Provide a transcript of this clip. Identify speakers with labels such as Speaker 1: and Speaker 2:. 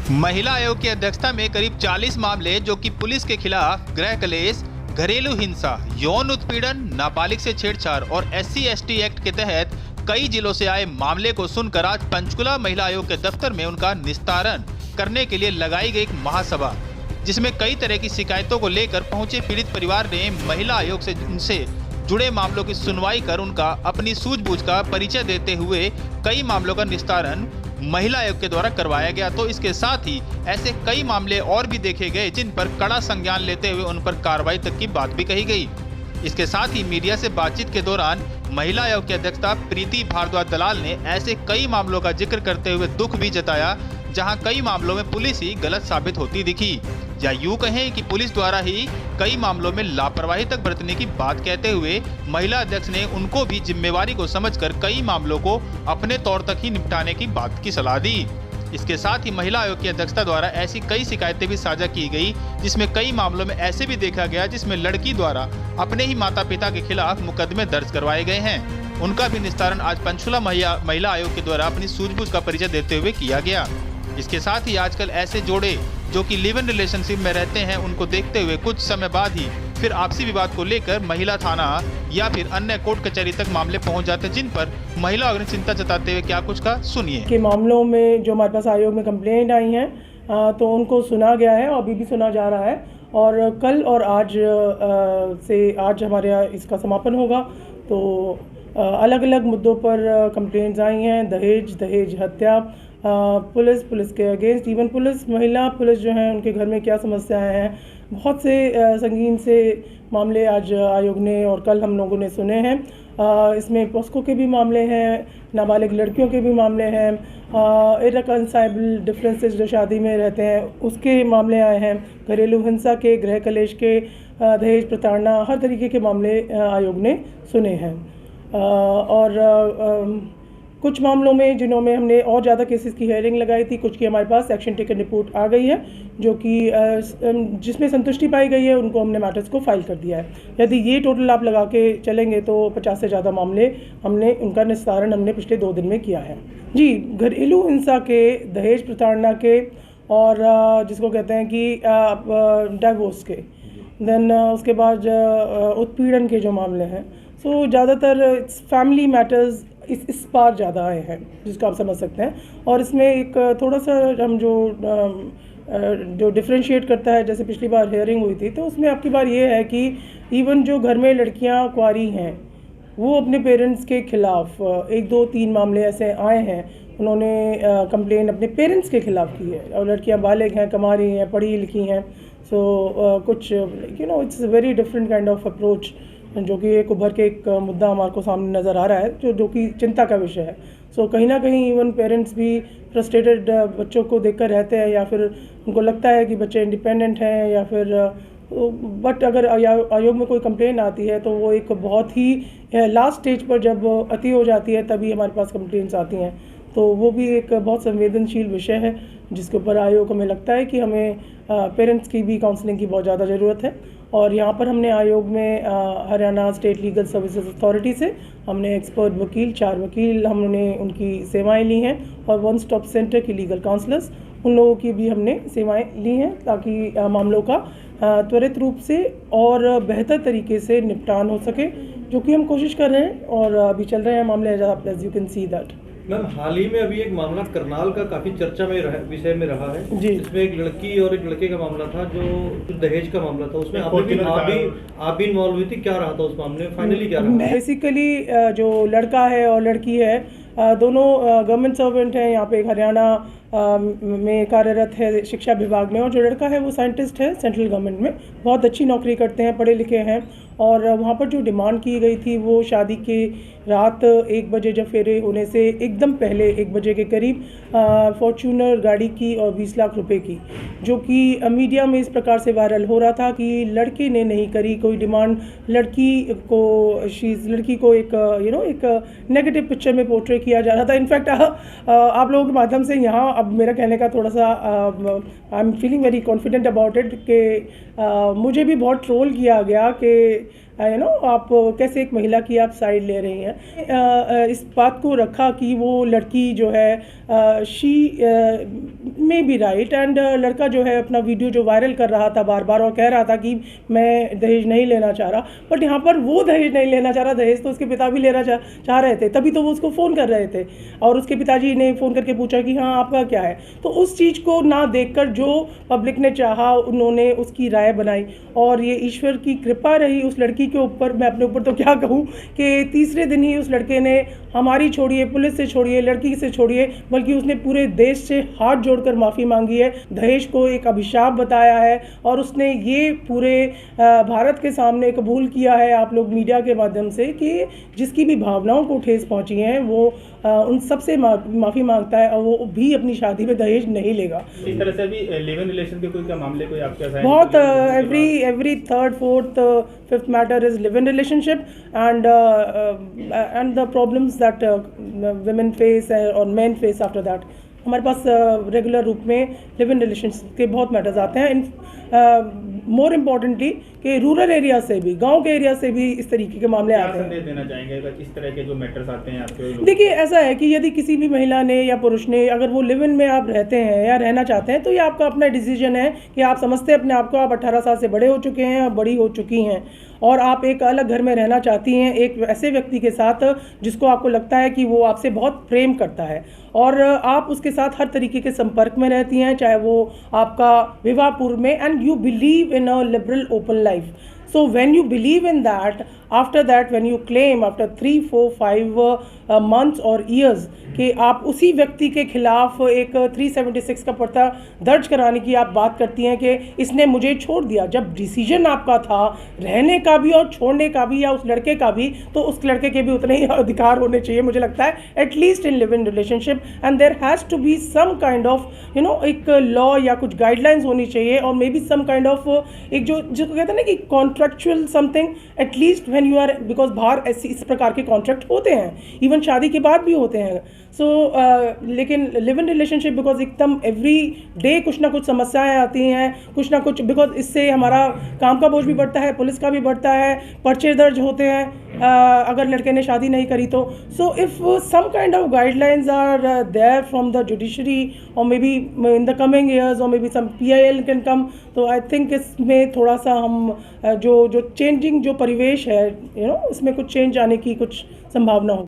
Speaker 1: महिला आयोग की अध्यक्षता में करीब 40 मामले जो कि पुलिस के खिलाफ गृह कलेश, घरेलू हिंसा, यौन उत्पीड़न, नाबालिग से छेड़छाड़ और SC/ST एक्ट के तहत कई जिलों से आए मामले को सुनकर आज पंचकुला महिला आयोग के दफ्तर में उनका निस्तारण करने के लिए लगाई गई एक महासभा, जिसमें कई तरह की शिकायतों को लेकर पहुंचे पीड़ित परिवार ने महिला आयोग से उनसे जुड़े मामलों की सुनवाई कर उनका अपनी सूझबूझ का परिचय देते हुए कई मामलों का निस्तारण महिला आयोग के द्वारा करवाया गया। तो इसके साथ ही ऐसे कई मामले और भी देखे गए जिन पर कड़ा संज्ञान लेते हुए उन पर कार्रवाई तक की बात भी कही गई। इसके साथ ही मीडिया से बातचीत के दौरान महिला आयोग की अध्यक्षता प्रीति भारद्वाज दलाल ने ऐसे कई मामलों का जिक्र करते हुए दुख भी जताया जहां कई मामलों में पुलिस ही गलत साबित होती दिखी, या यूं कहें कि पुलिस द्वारा ही कई मामलों में लापरवाही तक बरतने की बात कहते हुए महिला अध्यक्ष ने उनको भी जिम्मेवारी को समझकर कई मामलों को अपने तौर तक ही निपटाने की बात की सलाह दी। इसके साथ ही महिला आयोग की अध्यक्षता द्वारा ऐसी कई शिकायतें भी साझा की गई जिसमें कई मामलों में ऐसे भी देखा गया जिसमें लड़की द्वारा अपने ही माता पिता के खिलाफ मुकदमे दर्ज करवाए गए हैं। उनका भी निस्तारण आज पंचकुला महिला आयोग के द्वारा अपनी सूझबूझ का परिचय देते हुए किया गया। इसके साथ ही आजकल ऐसे जोड़े जो कि लिव इन रिलेशनशिप में रहते हैं उनको देखते हुए कुछ समय बाद ही फिर आपसी विवाद को लेकर महिला थाना या फिर अन्य कोर्ट कचहरी तक मामले पहुंच जाते हैं, जिन पर महिला आयोग ने चिंता जताते हुए क्या कुछ कहा, सुनिए।
Speaker 2: के मामलों में जो हमारे पास आयोग में कंप्लेंट आई हैं तो उनको सुना गया है और अभी भी सुना जा रहा है और कल और आज हमारे यहाँ इसका समापन होगा। तो अलग अलग मुद्दों पर कंप्लेंट्स आई हैं, दहेज हत्या, पुलिस के अगेंस्ट, इवन महिला पुलिस जो हैं उनके घर में क्या समस्याएं हैं, बहुत से संगीन से मामले आज आयोग ने और कल हम लोगों ने सुने हैं। इसमें पॉस्को के भी मामले हैं, नाबालिग लड़कियों के भी मामले हैं, इररिकंसाइलेबल डिफरेंसेस जो शादी में रहते हैं उसके मामले आए हैं, घरेलू हिंसा के, गृह कलेश के, दहेज प्रताड़ना, हर तरीके के मामले आयोग ने सुने हैं। कुछ मामलों में जिन्हों में हमने और ज़्यादा केसेस की हेयरिंग लगाई थी, कुछ की हमारे पास एक्शन टेकन रिपोर्ट आ गई है जो कि जिसमें संतुष्टि पाई गई है उनको हमने मैटर्स को फाइल कर दिया है। यदि ये टोटल आप लगा के चलेंगे तो 50 से ज़्यादा मामले उनका निस्तारण हमने पिछले 2 दिन में किया है। जी, घरेलू हिंसा के, दहेज प्रताड़ना के और जिसको कहते हैं कि डाइवोर्स के, देन उसके बाद उत्पीड़न के जो मामले हैं, सो ज़्यादातर फैमिली मैटर्स इस बार ज़्यादा आए हैं जिसको आप समझ सकते हैं। और इसमें एक थोड़ा सा हम जो डिफ्रेंशिएट करता है, जैसे पिछली बार हेयरिंग हुई थी तो उसमें आपकी बार ये है कि इवन जो घर में लड़कियां कुंवारी हैं वो अपने पेरेंट्स के खिलाफ 1, 2, 3 मामले ऐसे आए हैं, उन्होंने कंप्लेन अपने पेरेंट्स के खिलाफ की है और लड़कियां बालिग हैं, कमा रही हैं, पढ़ी लिखी हैं। सो कुछ it's a very different kind of approach जो कि एक उभर के एक मुद्दा हमारे को सामने नज़र आ रहा है जो कि चिंता का विषय है। सो कहीं ना कहीं इवन पेरेंट्स भी फ्रस्ट्रेटेड बच्चों को देखकर रहते हैं, या फिर उनको लगता है कि बच्चे इंडिपेंडेंट हैं, या फिर बट अगर आयोग में कोई कंप्लेन आती है तो वो एक बहुत ही लास्ट स्टेज पर जब अति हो जाती है तभी हमारे पास कंप्लेंट्स आती हैं। तो वो भी एक बहुत संवेदनशील विषय है जिसके ऊपर आयोग हमें लगता है कि हमें पेरेंट्स की भी काउंसलिंग की बहुत ज़्यादा ज़रूरत है। और यहाँ पर हमने आयोग में Haryana state legal services authority से हमने एक्सपर्ट वकील, 4 वकील हमने उनकी सेवाएं ली हैं और 1 स्टॉप सेंटर की लीगल काउंसलर्स, उन लोगों की भी हमने सेवाएं ली हैं ताकि मामलों का त्वरित रूप से और बेहतर तरीके से निपटान हो सके, जो कि हम कोशिश कर रहे हैं और अभी चल रहे हैं मामले, as you can see that.
Speaker 3: Ma'am, हाल ही में अभी एक मामला करनाल का काफी चर्चा में विषय में रहा है जी। इसमें एक लड़की और एक लड़के का मामला था जो दहेज का मामला था, उसमें आप भी इन्वॉल्व हुई थी, क्या रहा था उस मामले में, फाइनली क्या रहा?
Speaker 2: बेसिकली जो लड़का है और लड़की है दोनों गवर्नमेंट सर्वेंट हैं, यहाँ पे एक हरियाणा में कार्यरत है शिक्षा विभाग में, और जो लड़का है वो साइंटिस्ट है सेंट्रल गवर्नमेंट में, बहुत अच्छी नौकरी करते हैं, पढ़े लिखे हैं। और वहाँ पर जो डिमांड की गई थी वो शादी के रात 1 बजे जब फेरे होने से एकदम पहले 1 बजे के करीब फॉर्च्यूनर गाड़ी की और 20 लाख रुपए की, जो कि मीडिया में इस प्रकार से वायरल हो रहा था कि लड़के ने नहीं करी कोई डिमांड, लड़की को एक नेगेटिव पिक्चर में पोर्ट्रे किया जा रहा था। इनफैक्ट आप लोगों के माध्यम से यहाँ अब मेरा कहने का थोड़ा सा I am feeling very confident about it कि मुझे भी बहुत ट्रोल किया गया कि आप कैसे एक महिला की आप साइड ले रही हैं। इस बात को रखा कि वो लड़की जो है she may be right, and लड़का जो है अपना वीडियो जो वायरल कर रहा था बार बार और कह रहा था कि मैं दहेज नहीं लेना चाह रहा, बट यहाँ पर वो दहेज नहीं लेना चाह रहा, दहेज तो उसके पिता भी लेना चाह रहे थे, तभी तो वो उसको फ़ोन कर रहे थे और उसके पिताजी ने फ़ोन करके पूछा कि हाँ आपका क्या है। तो उस चीज़ को ना देखकर जो पब्लिक ने चाहा उन्होंने उसकी राय बनाई, और ये ईश्वर की कृपा रही उस लड़की के ऊपर। मैं अपने ऊपर तो क्या कहूँ कि तीसरे दिन ही उस लड़के ने हमारी छोड़िए, पुलिस से छोड़िए, लड़की से छोड़िए, बल्कि उसने पूरे देश से हाथ जोड़कर माफ़ी मांगी है, दहेज को एक अभिशाप बताया है, और उसने ये पूरे भारत के सामने कबूल किया है आप लोग मीडिया के माध्यम से कि जिसकी भी भावनाओं को ठेस पहुंची है वो उन सब से माफ़ी मांगता है और वो भी अपनी शादी में दहेज नहीं लेगा।
Speaker 4: इस तरह से अभी लिव इन रिलेशन के कोई मामले कोई आपके साथ
Speaker 2: बहुत every third fourth fifth matter is live in relationship, and the problems that women face और men फेस आफ्टर दैट। हमारे पास रेगुलर रूप में लिव इन रिलेशनशिप के बहुत मैटर्स आते हैं, मोर इम्पॉर्टेंटली कि रूरल एरिया से भी, गांव के एरिया से भी इस तरीके के मामले आते हैं।
Speaker 4: संदेश देना चाहेंगे इस तरह के जो मैटर्स आते हैं आपके?
Speaker 2: देखिए ऐसा है कि यदि किसी भी महिला ने या पुरुष ने, अगर वो लिव इन में आप रहते हैं या रहना चाहते हैं, तो ये आपका अपना डिसीजन है कि आप समझते हैं अपने आप को, आप 18 साल से बड़े हो चुके हैं, बड़ी हो चुकी हैं, और आप एक अलग घर में रहना चाहती हैं एक ऐसे व्यक्ति के साथ जिसको आपको लगता है कि वो आपसे बहुत प्रेम करता है, और आप उसके साथ हर तरीके के संपर्क में रहती हैं, चाहे वो आपका विवाह पूर्व में, and you believe in a liberal open life. So when you believe in that, after that when you claim after 3, 4, 5 months or years कि आप उसी व्यक्ति के खिलाफ एक 376 का पर्चा दर्ज कराने की आप बात करती हैं कि इसने मुझे छोड़ दिया, जब डिसीजन आपका था रहने का भी और छोड़ने का भी या उस लड़के का भी, तो उस लड़के के भी उतने ही अधिकार होने चाहिए मुझे लगता है, at least in live in relationship, and there has to be some kind of एक लॉ या कुछ गाइडलाइंस होनी चाहिए, और may be some kind of एक जो कहते हैं ना कि contractual something, at least when you are, because बाहर ऐसी इस प्रकार के कॉन्ट्रैक्ट होते हैं, इवन शादी के बाद भी होते हैं। सो लेकिन लिव इन रिलेशनशिप बिकॉज एकदम एवरी डे कुछ ना कुछ समस्याएं आती हैं, कुछ ना कुछ, बिकॉज इससे हमारा काम का बोझ भी बढ़ता है, पुलिस का भी बढ़ता है, पर्चे दर्ज होते हैं अगर लड़के ने शादी नहीं करी तो। So if some kind of guidelines are there from the judiciary और मे be in the coming years और may be some PIL can come, तो आई थिंक इसमें थोड़ा सा हम जो चेंजिंग जो परिवेश है इसमें कुछ चेंज आने की कुछ संभावना हो।